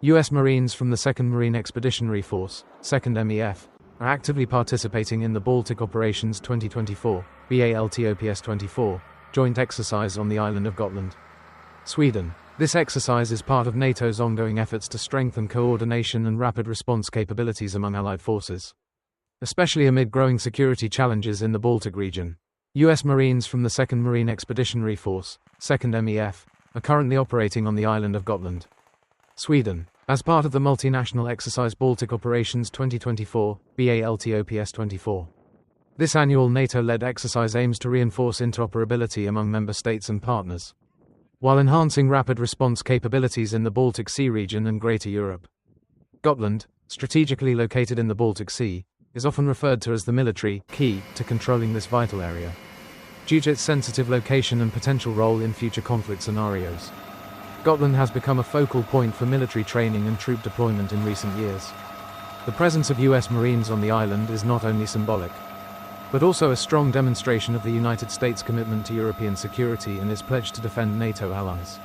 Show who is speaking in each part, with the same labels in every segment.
Speaker 1: U.S. Marines from the 2nd Marine Expeditionary Force, 2nd MEF, are actively participating in the Baltic Operations 2024, BALTOPS 24, joint exercise on the island of Gotland, Sweden. This exercise is part of NATO's ongoing efforts to strengthen coordination and rapid response capabilities among Allied forces, especially amid growing security challenges in the Baltic region. U.S. Marines from the 2nd Marine Expeditionary Force, 2nd MEF, are currently operating on the island of Gotland, Sweden, as part of the multinational exercise Baltic Operations 2024, BALTOPS 24. This annual NATO-led exercise aims to reinforce interoperability among member states and partners, while enhancing rapid response capabilities in the Baltic Sea region and Greater Europe. Gotland, strategically located in the Baltic Sea, is often referred to as the military key to controlling this vital area, due to its sensitive location and potential role in future conflict scenarios. Gotland has become a focal point for military training and troop deployment in recent years. The presence of U.S. Marines on the island is not only symbolic, but also a strong demonstration of the United States' commitment to European security and its pledge to defend NATO allies.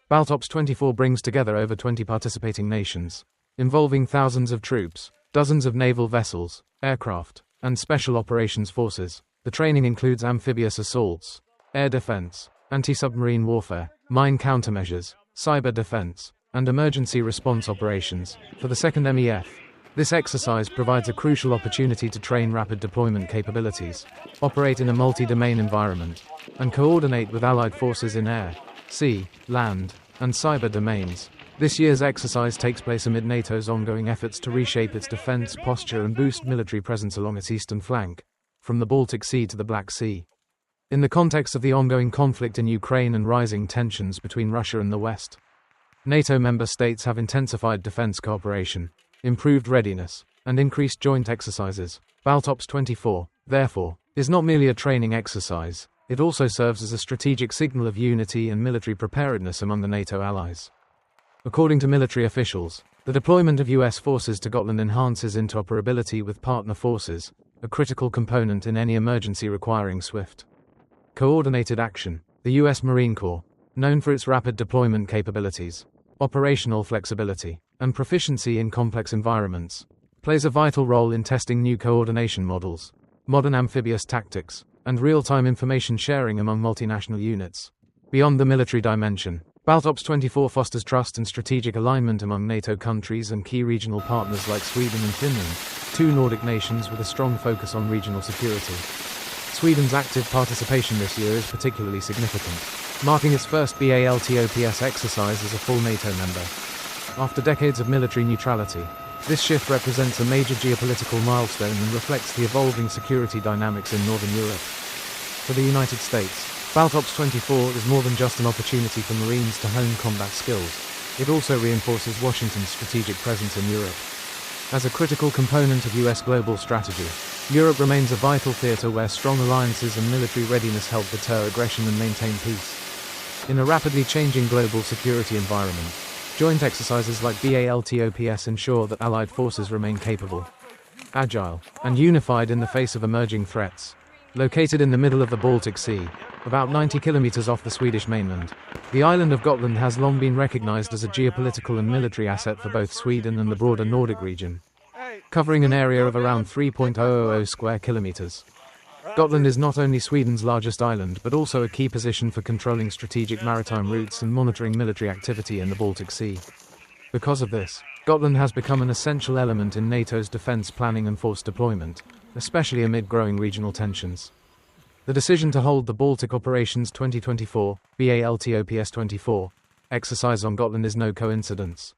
Speaker 1: BALTOPS 24 brings together over 20 participating nations, involving thousands of troops, dozens of naval vessels, aircraft, and special operations forces. The training includes amphibious assaults, air defense, anti-submarine warfare, mine countermeasures, cyber defense, and emergency response operations. For the 2nd MEF, this exercise provides a crucial opportunity to train rapid deployment capabilities, operate in a multi-domain environment, and coordinate with Allied forces in air, sea, land, and cyber domains. This year's exercise takes place amid NATO's ongoing efforts to reshape its defense posture and boost military presence along its eastern flank, from the Baltic Sea to the Black Sea. In the context of the ongoing conflict in Ukraine and rising tensions between Russia and the West, NATO member states have intensified defense cooperation, improved readiness, and increased joint exercises. BALTOPS 24, therefore, is not merely a training exercise, it also serves as a strategic signal of unity and military preparedness among the NATO allies. According to military officials, the deployment of U.S. forces to Gotland enhances interoperability with partner forces, a critical component in any emergency requiring swift, coordinated action. The U.S. Marine Corps, known for its rapid deployment capabilities, operational flexibility, and proficiency in complex environments, plays a vital role in testing new coordination models, modern amphibious tactics, and real-time information sharing among multinational units. Beyond the military dimension, BALTOPS 24 fosters trust and strategic alignment among NATO countries and key regional partners like Sweden and Finland, two Nordic nations with a strong focus on regional security. Sweden's active participation this year is particularly significant, marking its first BALTOPS exercise as a full NATO member. After decades of military neutrality, this shift represents a major geopolitical milestone and reflects the evolving security dynamics in Northern Europe. For the United States, BALTOPS 24 is more than just an opportunity for Marines to hone combat skills. It also reinforces Washington's strategic presence in Europe. As a critical component of U.S. global strategy, Europe remains a vital theater where strong alliances and military readiness help deter aggression and maintain peace. In a rapidly changing global security environment, joint exercises like BALTOPS ensure that Allied forces remain capable, agile, and unified in the face of emerging threats. Located in the middle of the Baltic Sea, about 90 kilometers off the Swedish mainland, the island of Gotland has long been recognized as a geopolitical and military asset for both Sweden and the broader Nordic region, covering an area of around 3,000 square kilometers. Gotland is not only Sweden's largest island but also a key position for controlling strategic maritime routes and monitoring military activity in the Baltic Sea. Because of this, Gotland has become an essential element in NATO's defense planning and force deployment, especially amid growing regional tensions. The decision to hold the Baltic Operations 2024, BALTOPS 24, exercise on Gotland is no coincidence.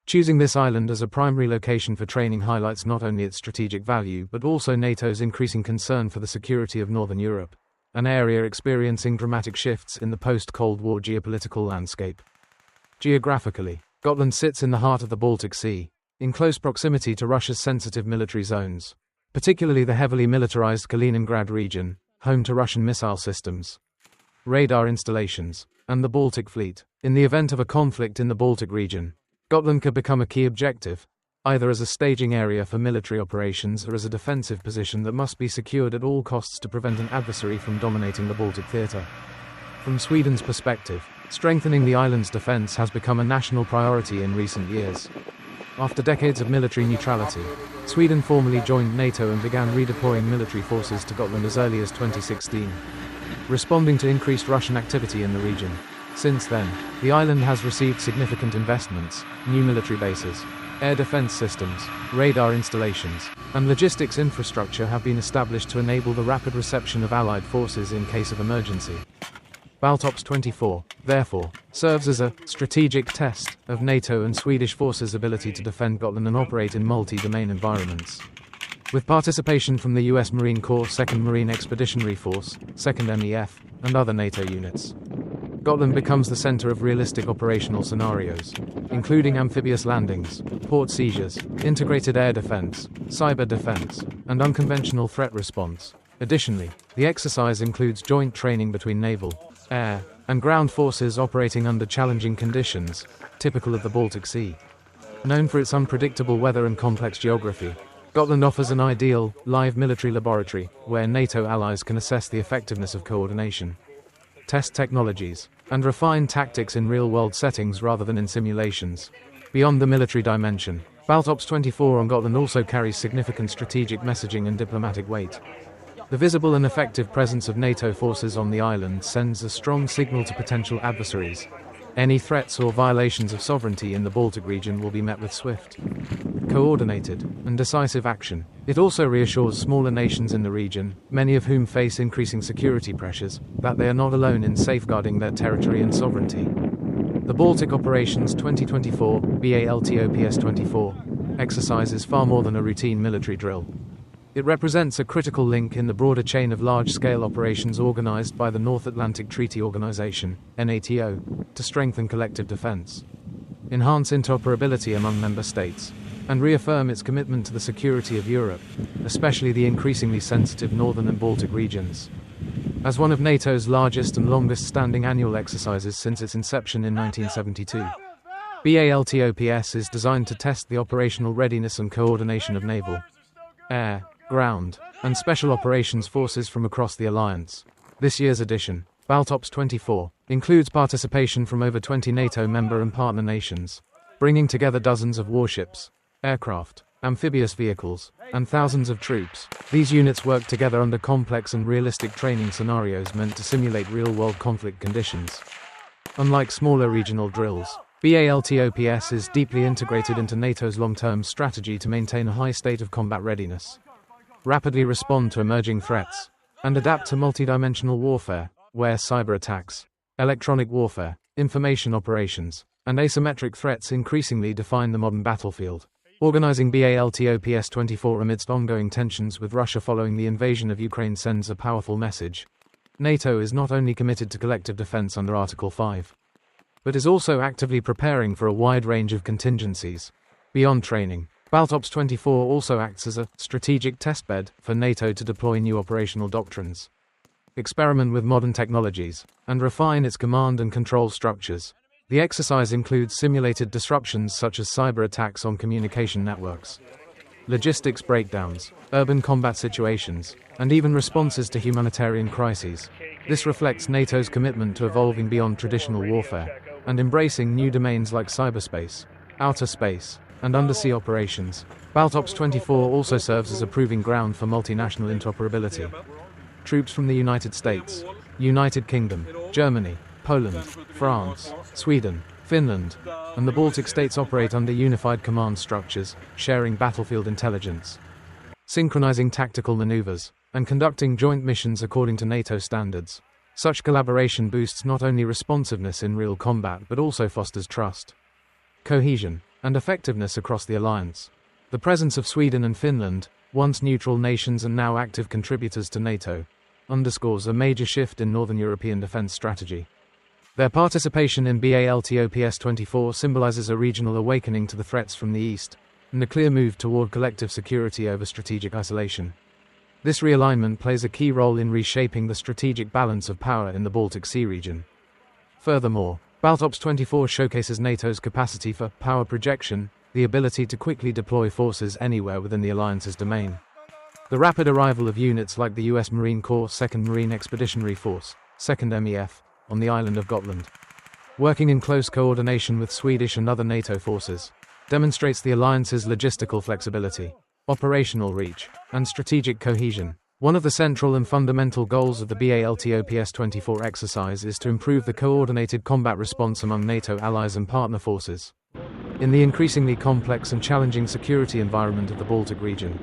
Speaker 1: Choosing this island as a primary location for training highlights not only its strategic value but also NATO's increasing concern for the security of Northern Europe, an area experiencing dramatic shifts in the post-Cold War geopolitical landscape. Geographically, Gotland sits in the heart of the Baltic Sea, in close proximity to Russia's sensitive military zones, particularly the heavily militarized Kaliningrad region, home to Russian missile systems, radar installations, and the Baltic Fleet. In the event of a conflict in the Baltic region, Gotland could become a key objective, either as a staging area for military operations or as a defensive position that must be secured at all costs to prevent an adversary from dominating the Baltic theater. From Sweden's perspective, strengthening the island's defense has become a national priority in recent years. After decades of military neutrality, Sweden formally joined NATO and began redeploying military forces to Gotland as early as 2016, responding to increased Russian activity in the region. Since then, the island has received significant investments, new military bases, air defense systems, radar installations, and logistics infrastructure have been established to enable the rapid reception of Allied forces in case of emergency. BALTOPS 24, therefore, serves as a strategic test of NATO and Swedish forces' ability to defend Gotland and operate in multi-domain environments. With participation from the US Marine Corps 2nd Marine Expeditionary Force, 2nd MEF, and other NATO units, Gotland becomes the center of realistic operational scenarios, including amphibious landings, port seizures, integrated air defense, cyber defense, and unconventional threat response. Additionally, the exercise includes joint training between naval, air, and ground forces operating under challenging conditions, typical of the Baltic Sea. Known for its unpredictable weather and complex geography, Gotland offers an ideal, live military laboratory, where NATO allies can assess the effectiveness of coordination, test technologies, and refine tactics in real-world settings rather than in simulations. Beyond the military dimension, BALTOPS 24 on Gotland also carries significant strategic messaging and diplomatic weight. The visible and effective presence of NATO forces on the island sends a strong signal to potential adversaries. Any threats or violations of sovereignty in the Baltic region will be met with swift, coordinated, and decisive action. It also reassures smaller nations in the region, many of whom face increasing security pressures, that they are not alone in safeguarding their territory and sovereignty. The Baltic Operations 2024, BALTOPS 24, exercise is far more than a routine military drill. It represents a critical link in the broader chain of large-scale operations organized by the North Atlantic Treaty Organization, NATO, to strengthen collective defense, enhance interoperability among member states, and reaffirm its commitment to the security of Europe, especially the increasingly sensitive northern and Baltic regions. As one of NATO's largest and longest-standing annual exercises since its inception in 1972, BALTOPS is designed to test the operational readiness and coordination of naval, air, ground, and special operations forces from across the alliance. This year's edition, BALTOPS 24, includes participation from over 20 NATO member and partner nations, bringing together dozens of warships, aircraft, amphibious vehicles, and thousands of troops. These units work together under complex and realistic training scenarios meant to simulate real-world conflict conditions. Unlike smaller regional drills, BALTOPS is deeply integrated into NATO's long-term strategy to maintain a high state of combat readiness, rapidly respond to emerging threats, and adapt to multidimensional warfare, where cyber attacks, electronic warfare, information operations, and asymmetric threats increasingly define the modern battlefield. Organizing BALTOPS 24 amidst ongoing tensions with Russia following the invasion of Ukraine sends a powerful message. NATO is not only committed to collective defense under Article 5, but is also actively preparing for a wide range of contingencies. Beyond training, BALTOPS 24 also acts as a strategic testbed for NATO to deploy new operational doctrines, experiment with modern technologies, and refine its command and control structures. The exercise includes simulated disruptions such as cyber attacks on communication networks, logistics breakdowns, urban combat situations, and even responses to humanitarian crises. This reflects NATO's commitment to evolving beyond traditional warfare and embracing new domains like cyberspace, outer space, and undersea operations. BALTOPS 24 also serves as a proving ground for multinational interoperability. Troops from the United States, United Kingdom, Germany, Poland, France, Sweden, Finland, and the Baltic states operate under unified command structures, sharing battlefield intelligence, synchronizing tactical maneuvers, and conducting joint missions according to NATO standards. Such collaboration boosts not only responsiveness in real combat but also fosters trust, cohesion, and effectiveness across the alliance. The presence of Sweden and Finland, once neutral nations and now active contributors to NATO, underscores a major shift in Northern European defense strategy. Their participation in BALTOPS 24 symbolizes a regional awakening to the threats from the east, and a clear move toward collective security over strategic isolation. This realignment plays a key role in reshaping the strategic balance of power in the Baltic Sea region. Furthermore, BALTOPS 24 showcases NATO's capacity for power projection, the ability to quickly deploy forces anywhere within the alliance's domain. The rapid arrival of units like the US Marine Corps 2nd Marine Expeditionary Force, 2nd MEF, on the island of Gotland. Working in close coordination with Swedish and other NATO forces demonstrates the alliance's logistical flexibility, operational reach, and strategic cohesion. One of the central and fundamental goals of the BALTOPS 24 exercise is to improve the coordinated combat response among NATO allies and partner forces in the increasingly complex and challenging security environment of the Baltic region.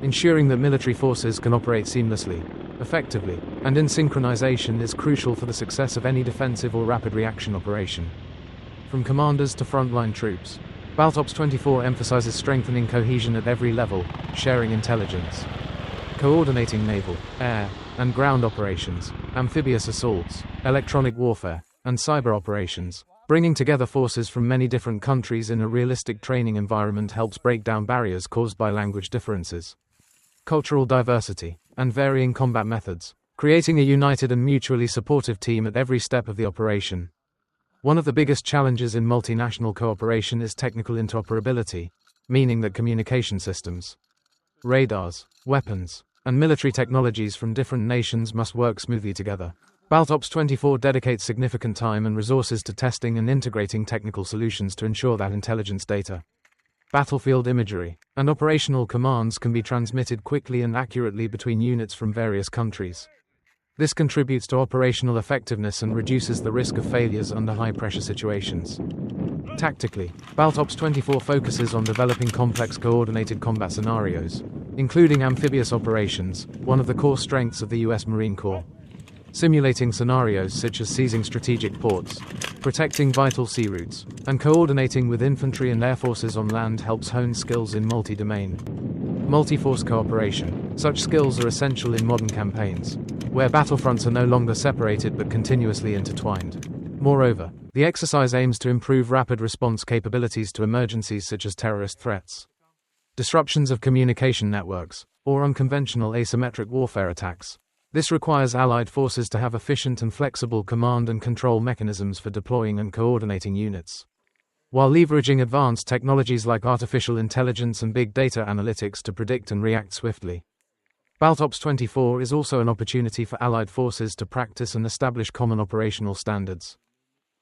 Speaker 1: Ensuring that military forces can operate seamlessly, effectively, and in synchronization is crucial for the success of any defensive or rapid reaction operation. From commanders to frontline troops, BALTOPS 24 emphasizes strengthening cohesion at every level, sharing intelligence, coordinating naval, air, and ground operations, amphibious assaults, electronic warfare, and cyber operations. Bringing together forces from many different countries in a realistic training environment helps break down barriers caused by language differences, cultural diversity, and varying combat methods, creating a united and mutually supportive team at every step of the operation. One of the biggest challenges in multinational cooperation is technical interoperability, meaning that communication systems, radars, weapons, and military technologies from different nations must work smoothly together. BALTOPS 24 dedicates significant time and resources to testing and integrating technical solutions to ensure that intelligence data, battlefield imagery, and operational commands can be transmitted quickly and accurately between units from various countries. This contributes to operational effectiveness and reduces the risk of failures under high-pressure situations. Tactically, BALTOPS 24 focuses on developing complex coordinated combat scenarios, including amphibious operations, one of the core strengths of the US Marine Corps. Simulating scenarios such as seizing strategic ports, protecting vital sea routes, and coordinating with infantry and air forces on land helps hone skills in multi-domain, multi-force cooperation. Such skills are essential in modern campaigns, where battlefronts are no longer separated but continuously intertwined. Moreover, the exercise aims to improve rapid response capabilities to emergencies such as terrorist threats, disruptions of communication networks, or unconventional asymmetric warfare attacks. This requires Allied forces to have efficient and flexible command and control mechanisms for deploying and coordinating units, while leveraging advanced technologies like artificial intelligence and big data analytics to predict and react swiftly. BALTOPS 24 is also an opportunity for Allied forces to practice and establish common operational standards.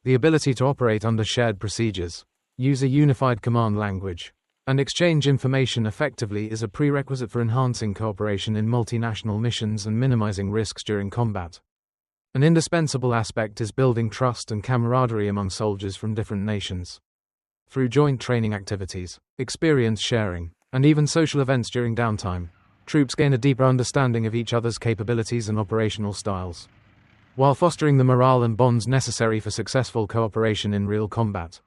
Speaker 1: The ability to operate under shared procedures, use a unified command language, and exchange information effectively is a prerequisite for enhancing cooperation in multinational missions and minimizing risks during combat. An indispensable aspect is building trust and camaraderie among soldiers from different nations. Through joint training activities, experience sharing, and even social events during downtime, troops gain a deeper understanding of each other's capabilities and operational styles, while fostering the morale and bonds necessary for successful cooperation in real combat.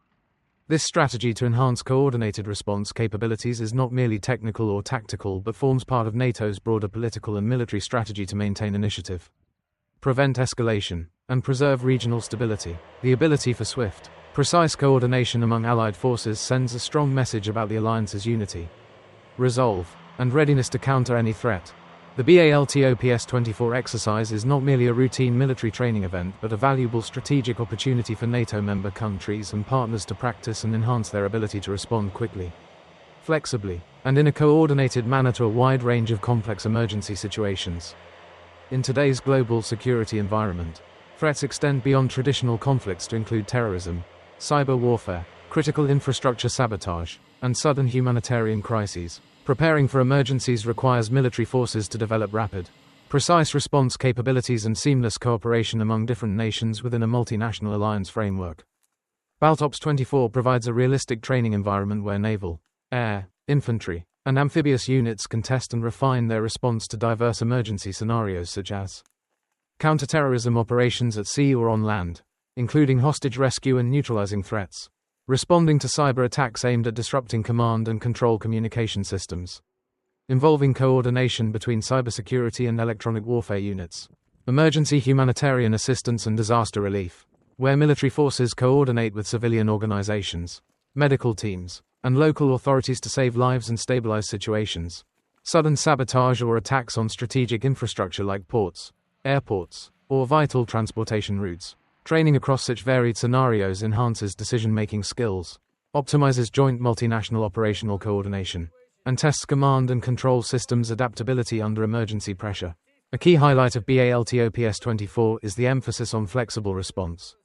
Speaker 1: This strategy to enhance coordinated response capabilities is not merely technical or tactical but forms part of NATO's broader political and military strategy to maintain initiative, prevent escalation, and preserve regional stability. The ability for swift, precise coordination among Allied forces sends a strong message about the alliance's unity, resolve, and readiness to counter any threat. The BALTOPS 24 exercise is not merely a routine military training event but a valuable strategic opportunity for NATO member countries and partners to practice and enhance their ability to respond quickly, flexibly, and in a coordinated manner to a wide range of complex emergency situations. In today's global security environment, threats extend beyond traditional conflicts to include terrorism, cyber warfare, critical infrastructure sabotage, and sudden humanitarian crises. Preparing for emergencies requires military forces to develop rapid, precise response capabilities and seamless cooperation among different nations within a multinational alliance framework. BALTOPS 24 provides a realistic training environment where naval, air, infantry, and amphibious units can test and refine their response to diverse emergency scenarios such as counterterrorism operations at sea or on land, including hostage rescue and neutralizing threats, responding to cyber attacks aimed at disrupting command and control communication systems, involving coordination between cybersecurity and electronic warfare units, emergency humanitarian assistance and disaster relief, where military forces coordinate with civilian organizations, medical teams, and local authorities to save lives and stabilize situations, sudden sabotage or attacks on strategic infrastructure like ports, airports, or vital transportation routes. Training across such varied scenarios enhances decision-making skills, optimizes joint multinational operational coordination, and tests command and control systems' adaptability under emergency pressure. A key highlight of BALTOPS 24 is the emphasis on flexible response.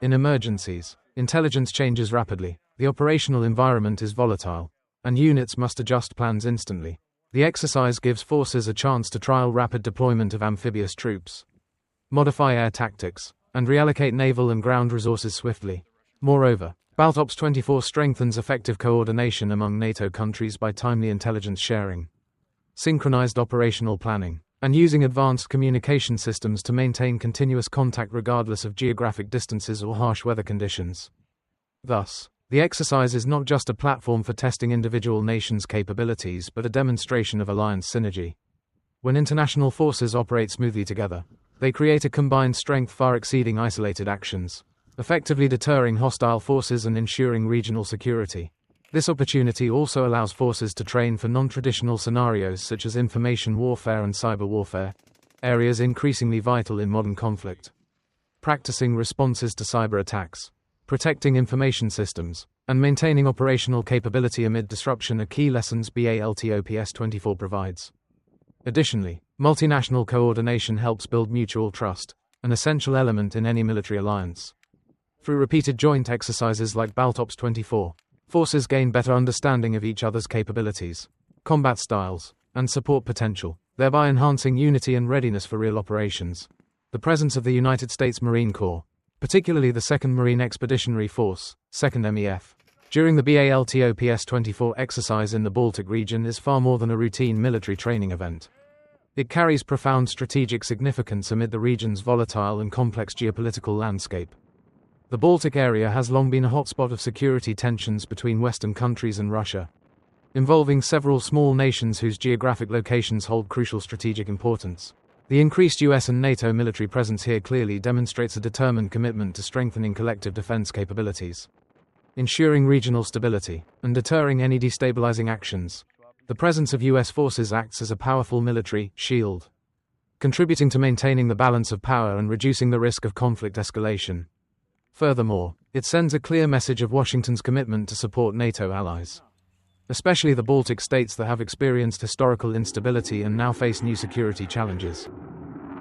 Speaker 1: In emergencies, intelligence changes rapidly, the operational environment is volatile, and units must adjust plans instantly. The exercise gives forces a chance to trial rapid deployment of amphibious troops, modify air tactics, and reallocate naval and ground resources swiftly. Moreover, BALTOPS 24 strengthens effective coordination among NATO countries by timely intelligence sharing, synchronized operational planning, and using advanced communication systems to maintain continuous contact regardless of geographic distances or harsh weather conditions. Thus, the exercise is not just a platform for testing individual nations' capabilities but a demonstration of alliance synergy. When international forces operate smoothly together, they create a combined strength far exceeding isolated actions, effectively deterring hostile forces and ensuring regional security. This opportunity also allows forces to train for non-traditional scenarios such as information warfare and cyber warfare, areas increasingly vital in modern conflict. Practicing responses to cyber attacks, protecting information systems, and maintaining operational capability amid disruption are key lessons BALTOPS 24 provides. Additionally, multinational coordination helps build mutual trust, an essential element in any military alliance. Through repeated joint exercises like BALTOPS 24, forces gain better understanding of each other's capabilities, combat styles, and support potential, thereby enhancing unity and readiness for real operations. The presence of the United States Marine Corps, particularly the 2nd Marine Expeditionary Force, 2nd MEF, during the BALTOPS 24 exercise in the Baltic region is far more than a routine military training event. It carries profound strategic significance amid the region's volatile and complex geopolitical landscape. The Baltic area has long been a hotspot of security tensions between Western countries and Russia, involving several small nations whose geographic locations hold crucial strategic importance. The increased US and NATO military presence here clearly demonstrates a determined commitment to strengthening collective defense capabilities, ensuring regional stability, and deterring any destabilizing actions. The presence of US forces acts as a powerful military shield, contributing to maintaining the balance of power and reducing the risk of conflict escalation. Furthermore, it sends a clear message of Washington's commitment to support NATO allies, especially the Baltic states that have experienced historical instability and now face new security challenges.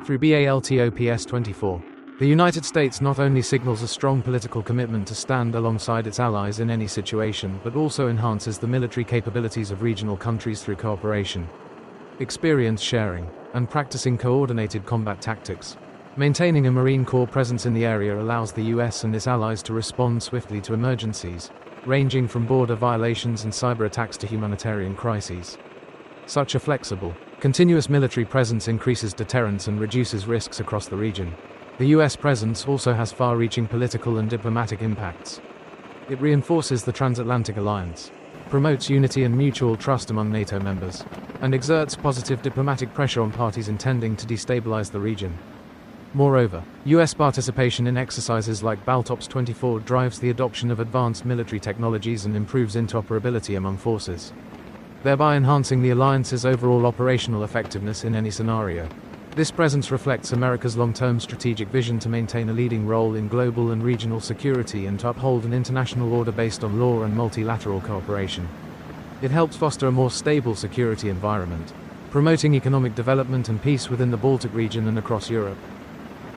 Speaker 1: Through BALTOPS 24, the United States not only signals a strong political commitment to stand alongside its allies in any situation but also enhances the military capabilities of regional countries through cooperation, experience sharing, and practicing coordinated combat tactics. Maintaining a Marine Corps presence in the area allows the US and its allies to respond swiftly to emergencies, ranging from border violations and cyber attacks to humanitarian crises. Such a flexible, continuous military presence increases deterrence and reduces risks across the region. The US presence also has far-reaching political and diplomatic impacts. It reinforces the transatlantic alliance, promotes unity and mutual trust among NATO members, and exerts positive diplomatic pressure on parties intending to destabilize the region. Moreover, US participation in exercises like BALTOPS 24 drives the adoption of advanced military technologies and improves interoperability among forces, thereby enhancing the alliance's overall operational effectiveness in any scenario. This presence reflects America's long-term strategic vision to maintain a leading role in global and regional security and to uphold an international order based on law and multilateral cooperation. It helps foster a more stable security environment, promoting economic development and peace within the Baltic region and across Europe.